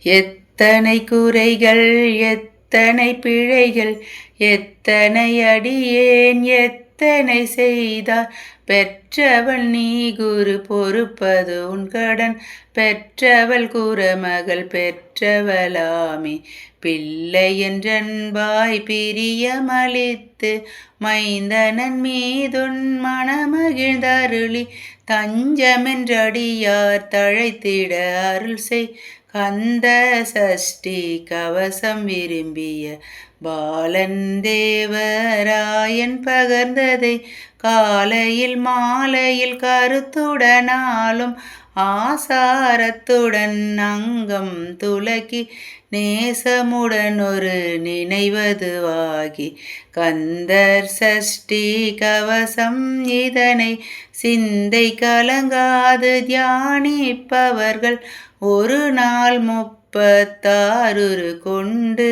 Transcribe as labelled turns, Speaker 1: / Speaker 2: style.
Speaker 1: எத்தனை குறைகள் எத்தனை பிழைகள் எத்தனை அடியேன் எத்தனை செய்தார் பெற்றவள் நீ குரு பொறுப்பது உன் கடன் பெற்றவள் குறமகள் பெற்றவளாமே பிள்ளை என்றன்பாய் பிரியமளித்து மைந்தனன் மீதுன் மனமகிழ்ந்தருளி தஞ்சமென்றடியார் தழைத்திட அருள் செய் கந்த சஷ்டி கவசம் விரும்பிய பாலன் தேவராயன் பகர்ந்ததை காலையில் மாலையில் கருத்துடனாலும் ஆசாரத்துடன் அங்கம் துலக்கி நேசமுடன் ஒரு நினைவதுவாகி கந்தர் சஷ்டி கவசம் இதனை சிந்தை கலங்காது தியானிப்பவர்கள் ஒரு நாள் 36 கொண்டு